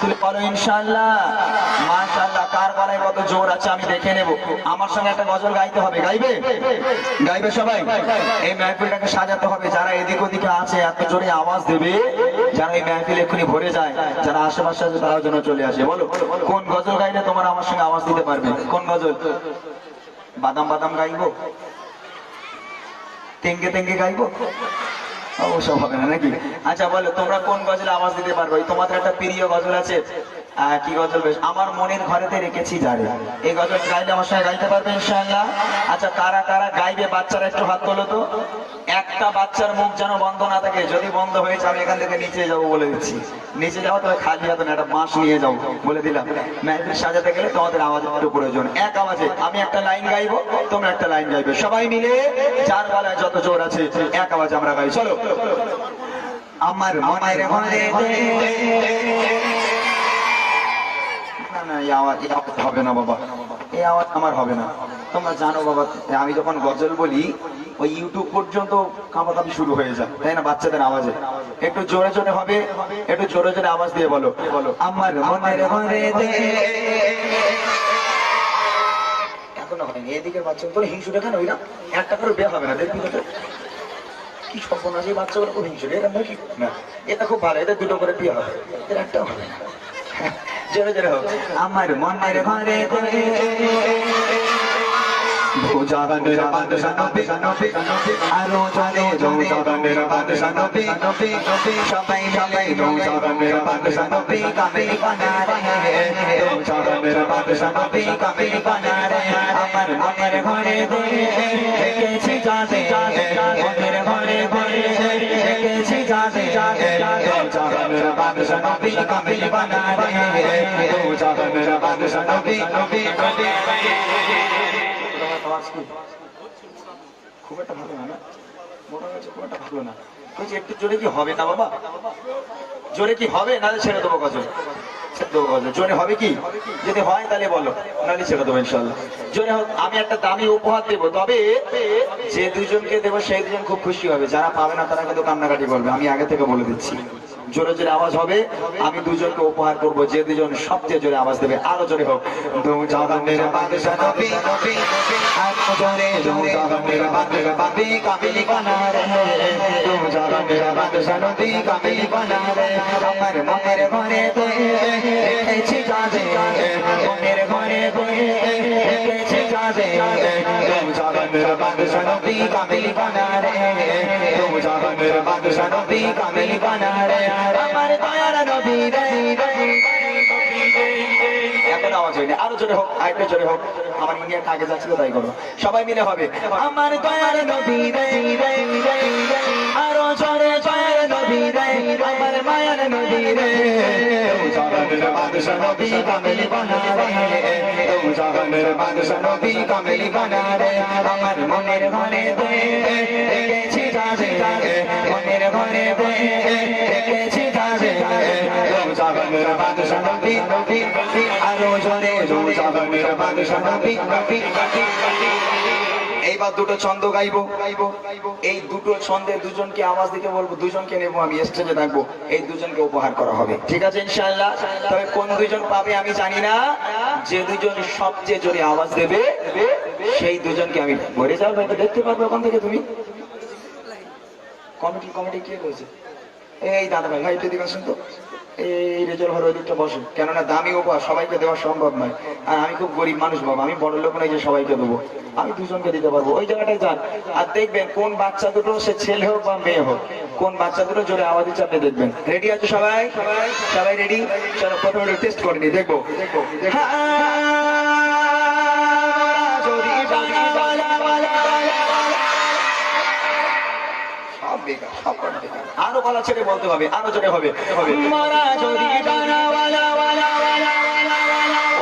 তুলে বলো ইনশাআল্লাহ। মাশাআল্লাহ, কার গলায় কত জোর আছে আমি দেখে নেব। আমার সঙ্গে একটা গজল গাইতে হবে, গাইবে? গাইবে সবাই? এই মেহফিলটাকে সাজাতে হবে। যারা এদিক ওদিকে আছে এত জোরে আওয়াজ দেবে, যারা এই মেহফিল এক্ষুনি ভরে যায়, যারা আশেপাশে আছে তারাও যেন চলে আসে। বলো কোন গজল গাইলে তোমরা আমার সঙ্গে আওয়াজ দিতে পারবে? কোন গজল? বাদাম বাদাম গাইবো? তেঙ্গে তেঙ্গে গাইবো? ওসব হবে না নাকি? আচ্ছা বলো তোমরা কোন গজলে আওয়াজ দিতে পারবে? তোমাদের একটা প্রিয় গজল আছে, কি গজল? বেশ, আমার মনের ঘরেতে রেখেছি যারে। এই গজল গাইলে আমার সঙ্গে গাইতে পারবে ইনশাআল্লাহ? আচ্ছা কারা কারা গাইবে বাচ্চারা একটু হাত তোলো তো। একটা বাচ্চার মুখ যেন বন্ধ না থাকে। যদি বন্ধ হয়েছে আমি এখান থেকে নিচে যাবো বলে দিচ্ছি। নিচে যাও তবে খালি হাতে না, একটা বাঁশ নিয়ে যাও বলে দিলাম। মেহফিল সাজাতে গেলে তোমাদের আওয়াজের একটু প্রয়োজন। এক আওয়াজে আমি একটা লাইন গাইবো, তোমরা একটা লাইন গাইবে, সবাই মিলে যার গলায় যত জোর আছে এক আওয়াজে আমরা গাই। চলো। আমার মনের ঘরে না, এই আওয়াজ হবে না বাবা, এই আওয়াজ আমার হবে না। তোমরা জানো বাবা, আমি যখন গজল বলি ওই ইউটিউব পর্যন্ত কাঁপাকাঁপি শুরু হয়ে যায়, তাই না? বাচ্চাদের আওয়াজে একটু জোরে জোরে হবে, একটু জোরে জোরে আওয়াজ দিয়ে বলো। আমার মনের ঘরে এখনো হয়নি। এদিকের বাচ্চা করে হিংসুটা কেন ওই না একটা করে বিয়ে হবে না, দেখবি তো কি স্বপ্ন আছে বাচ্চাগুলো খুব হিংসুটে। এটা মুখি না, এটা খুব ভালো, এটা দুটো করে বিয়ে হবে, এর একটা হবে না। জোরে জোরে হোক। আমার মনের ঘরে জাগানের বাদশা নবী নবী আরো জানে জাগানের বাদশা নবী নবী সবাই সবাই জাগানের বাদশা নবী কামিল বানা রে, জাগানের বাদশা নবী কামিল বানা রে। আমার মনের ঘরে রেখেছি জানে, মনের ঘরে রেখেছি জানে, জাগানের বাদশা নবী কামিল বানা রে, জাগানের বাদশা নবী নবী নবী। খুব একটা ভালো না, মোটা গাছে খুব একটা ভালো না। একটু জোরে কি হবে না বাবা? জোরে কি হবে? নাহলে ছেড়ে দেবো গজল, ছেড়ে দেবো গজল। জোরে হবে কি? যদি হয় তাহলে বলো, নাহলে ছেড়ে দেবো ইনশাল্লাহ। জোরে হোক। আমি একটা দামি উপহার দেবো, তবে যে দুজনকে দেবো সেই দুজন খুব খুশি হবে, যারা পাবে না তারা কিন্তু কান্নাকাটি করবে, আমি আগে থেকে বলে দিচ্ছি। জোরে জোরে আওয়াজ হবে, আমি দুজনকে উপহার করবো, যে দুজন সবচেয়ে জোরে আওয়াজ দেবে। আরো জোরে হোক। জাগানের বাদশা নবী নবী আরো জোরে জাগানের বাদশা নবী কামিল বানা রে, জাগানের বাদশা নবী কামিল বানা রে। আমার মনের ঘরে রেখেছি জানে, মনের ঘরে রেখেছি জানে, জাগানের বাদশা নবী কামিল বানা রে, জাগানের বাদশা নবী কামিল বানা রে। আমার দয়ার নবী রে, এখন আওয়াজ হয়নি, আরো জোরে হোক, আরেকটু জোরে হোক। আমার ইন্ডিয়াটা আগে যাচ্ছিল তাই করো, সবাই মিলে হবে। আমার দয়ার নবী রে, আরো জোরে দয়ার নবী রে, আমার মায়ার নবী রে, জাগানের বাদশা নবী কামিল বানা রে, জাগানের বাদশা নবী কামিল বানা রে। আমার মনের ঘরে রেখেছি জানে, মনের ঘরে রেখেছি জানে, জাগানের বাদশা নবী নবী আরো জোরে জাগানের বাদশা নবী নবী। এইবার দুটো ছন্দ গাইবো, এই দুটো ছন্দে দুজনকে আওয়াজ দিতে বলবো, দুজনকে নেবো, আমি স্টেজে থাকবো, এই দুজনকে উপহার করা হবে, ঠিক আছে ইনশাআল্লাহ? তবে কোন দুজন পাবে আমি জানি না, যে দুজন সবচেয়ে জোরে আওয়াজ দেবে সেই দুজনকে আমি ভরে যাও। হয়তো দেখতে পারবে ওখান থেকে তুমি। কমিটি কে করেছে? এই দাদা ভাই, একটু দিকে আসুন তো। এই রেজাল্ট হওয়ার ওই দিকটা বসে, কেননা দামি উপহার সবাইকে দেওয়া সম্ভব নয়। আর আমি খুব গরিব মানুষ বাবা, আমি বড় লোক নয় যে সবাইকে দেবো, আমি দুজনকে দিতে পারবো। ওই জায়গাটায় যান আর দেখবেন কোন বাচ্চা দুটো, সে ছেলে হোক বা মেয়ে হোক, কোন বাচ্চা দুটো জোরে আওয়াজ দিচ্ছে আপনি দেখবেন। রেডি আছে সবাই? সবাই রেডি? চলো প্রথমে টেস্ট করে নি, দেখবো। আরো গলা ছেড়ে বলতে হবে, আরো জোরে হবে।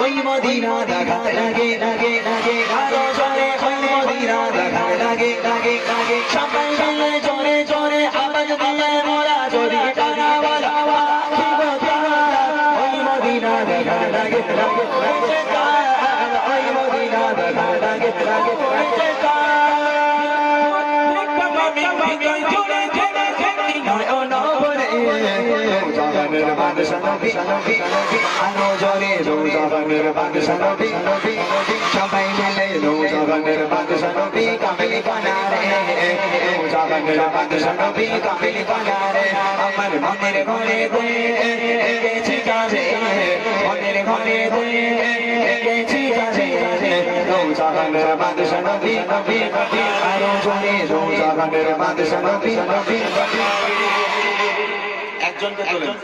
ওই মদিনা দেখা লাগে লাগে লাগে, আরো জোরে ওই মদিনা দেখা লাগে লাগে লাগে, সবাই মিলে জোরে জোরে আওয়াজ দিলে মোরা যদি টানাওয়ালা, ওই মদিনা দেখা লাগে লাগে লাগে, ওই মদিনা দেখা লাগে লাগে লাগে। জাহানের বাদশা নবী আরো জোরে দো জাহানের বাদশা নবী সবাই মিলে দো জাহানের বাদশা নবী কামিল কানারে দো জাহানের বাদশা নবী কামিল কানারে আমার মনের ঘরে গেছি কাজে মনের ঘরে গেছি কাজে দো জাহানের বাদশা নবী নবী নবী আরো জোরে দো জাহানের বাদশা নবী নবী একজনকে তোলেন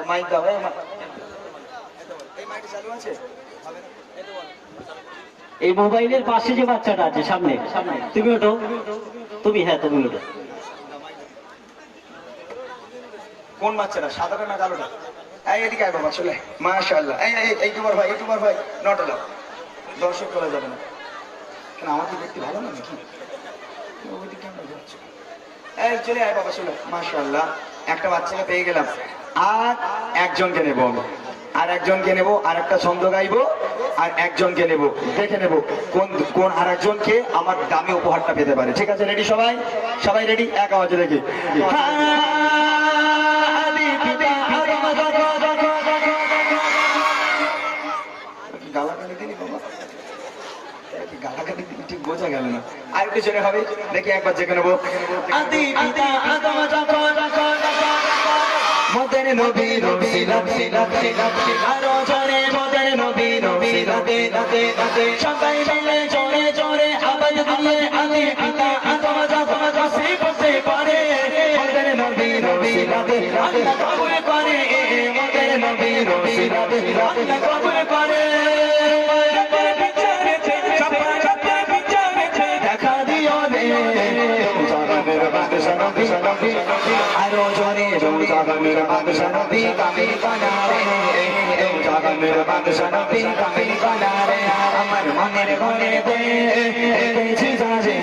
মাইক দাও এই মাইক চালু আছে এই মোবাইলের পাশে যে বাচ্চাটা আছে সামনে তুমি ওঠো তুমি তুমি ওঠো কোন বাচ্চাটা সাদাটা না কালোটা এই এদিকে আয় বাবা চলে মাশাআল্লাহ এই ইউটিউবার ভাই নট এলাও দর্শক করা যাবে না কেন আমাকে দেখতে ভালো না নাকি ওইদিকে কেমন যাচ্ছে এই চলে আয় বাবা চলে মাশাআল্লাহ একটা বাচ্চাকে পেয়ে গেলাম আর একজনকে নেব আমি আর একজনকে নেব আর একটা ছন্দ গাইবো আর একজনকে নেব দেখে নেব কোন আর একজনকে আমার দামি উপহারটা পেতে পারে ঠিক আছে রেডি সবাই রেডি এক আওয়াজে দেখি গালাগালি দিলি বাবা গালাগালি দিলি ঠিক বোঝা গেল না আর একটু জোরে হবে দেখি একবার দেখে নেবো আদি পিতা আদম মোদের নবী আরো জোরে মোদের নবী সবাই মিলে জোরে আওয়াজ দিয়ে আদি পিতা আদম সে বলতে পারে মোদের নবী আল্লাহ কবুল করে মোদের নবী আল্লাহ কবুল করে দেখা দিও রে জাহানের বাদশা নবী আরো জোরে জাহানের বাদশা নবী কামিল কানারে জাহানের বাদশা নবী কামিল কানারে আমার মনের ঘরে গেছি যাজে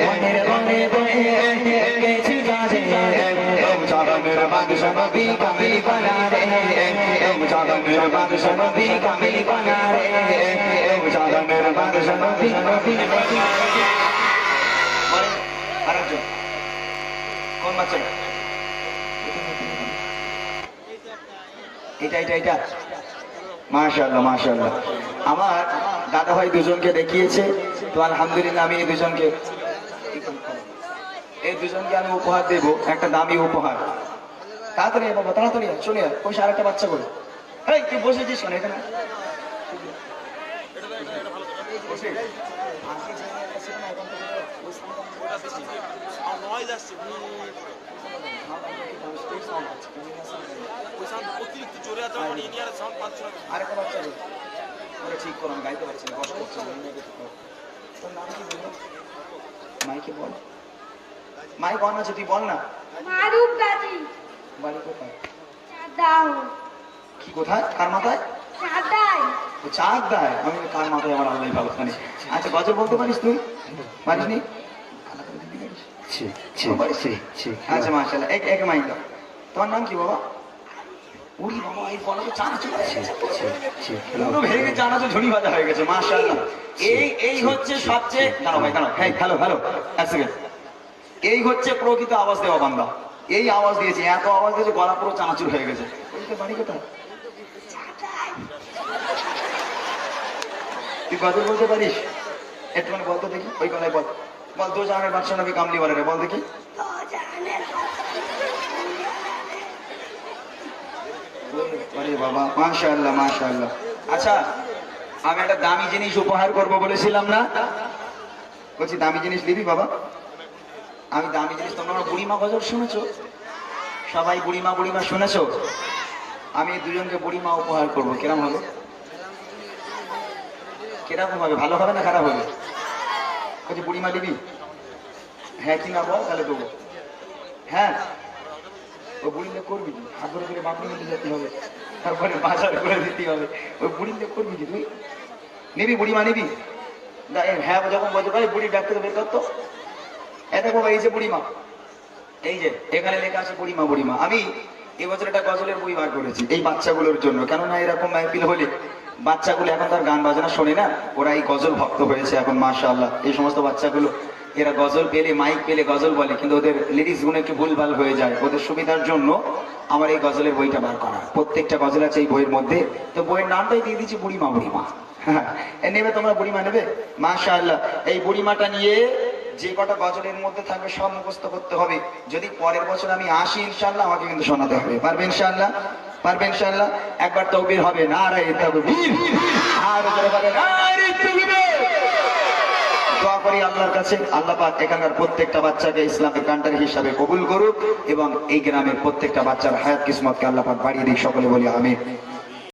মনের ঘরে গেছি যাজে জাহানের বাদশা নবী কামিল কানারে জাহানের বাদশা নবী কামিল কানারে জাহানের বাদশা নবী আরেকজন কোন বাচ্চাটা এটা মাশাআল্লাহ আমার দাদা ভাই দুজনকে দেখিয়েছে তো আলহামদুলিল্লাহ আমি এই দুজনকে আমি উপহার দেব একটা দামি উপহার তাড়াতাড়ি বাবা তাড়াতাড়ি চলে আয় পয়সা আরেকটা বাচ্চা করে এই তুই বসেছিস কেন এখানে আরেকটা বাচ্চা ওরা ঠিক করো গাইতে পারছি না কষ্ট করছি তোর নাম কি বল মাইকে বল মাইক অন আছে তুই বল না মারুফ গাজী বাড়ি কোথায় দাও কি কোথায় কার মাথায় সাদাই ও চাঁদ দেয় আমি কার মাথায় আমার আল্লাহ ভালো জানি আচ্ছা গজল বলতে পারিস তুই পারিস নি আচ্ছা মাশাআল্লাহ এক মাইক দাও তোমার নাম কি বাবা উড়ি বাবা এই বলকে চানাচুর পুরো ভেঙে চানাচুর ঝুড়ি ভাজা হয়ে গেছে মাশাআল্লাহ এই হচ্ছে সবচেয়ে দাঁড়াও ভাই দাঁড়াও হ্যালো এক সেকেন্ড এই হচ্ছে প্রকৃত আওয়াজ দেওয়া বান্দা এই আওয়াজ দিয়েছে এত আওয়াজ দিয়েছে গলা পুরো চানাচুর হয়ে গেছে বাড়ি কোথায় তুই গজল বলতে পারিস একটুখানি বলতো দেখি ওই গলায় বল দো জাহানের বাদশা নবী কামলি বলে রে বল দেখি আরে বাবা মাশাআল্লাহ আচ্ছা আমি একটা দামি জিনিস উপহার করবো বলেছিলাম না বলছি দামি জিনিস নিবি বাবা আমি দামি জিনিস তোমরা বুড়িমা গজল শুনেছো সবাই বুড়িমা শুনেছো আমি দুজনকে বুড়িমা উপহার করবো কিরম হবে ভালো হবে না খারাপ হবে বলছি বুড়িমা নিবি হ্যাঁ কি না বল তাহলে দেবো হ্যাঁ ও বুড়িলে করবি কি হাত করে বাপড়ি মিলে যেতে হবে তারপরে বাজার করে দিতে হবে ওই বুড়িলে করবি কি তুই নিবি বুড়িমা নিবি হ্যাঁ যখন বলতে পারি বুড়ি ডাক্তার বের করতো দেখো এই যে বুড়িমা এই যে এখানে লেখা আছে বুড়িমা আমি এবছর একটা গজলের বই বার করেছি এই বাচ্চাগুলোর জন্য কেননা এরকম মাহফিল হলে বাচ্চাগুলো এখন তার গান বাজনা শোনে না ওরা এই গজল ভক্ত হয়েছে এখন মাশাআল্লাহ এই সমস্ত বাচ্চাগুলো এরা গজল পেলে মাইক পেলে গজল বলে, কিন্তু ওদের লিরিক্স গুলো একটু ভুলভাল হয়ে যায়। ওদের সুবিধার জন্য আমার এই গজলের বইটা বার করা, প্রত্যেকটা গজল আছে এই বইয়ের মধ্যে। তো বইয়ের নামটাই দিয়ে দিচ্ছি বুড়িমা বুড়িমা। হ্যাঁ, নেবে তোমরা বুড়িমা নেবে? মাশাআল্লাহ, এই বুড়িমাটা নিয়ে যে কটা গজলের মধ্যে থাকবে সব মুখস্থ করতে হবে। যদি পরের বছর আমি আসি ইনশাআল্লাহ, আমাকে কিন্তু শোনাতে হবে। পারবে ইনশাআল্লাহ? পারবে ইনশাআল্লাহ? একবার তাকবীর হবে, নারায়ে তাকবীর, আর জোরে বলে নারায়ে তাকবীর। দোয়া করি আল্লাহর কাছে, আল্লাহ পাক এখানকার প্রত্যেকটা বাচ্চাকে ইসলামের কান্ডারি হিসাবে কবুল করুক এবং এই গ্রামের প্রত্যেকটা বাচ্চার হায়াত কিসমতকে আল্লাহ পাক বাড়িয়ে দিক। সকলে বলি আমিন।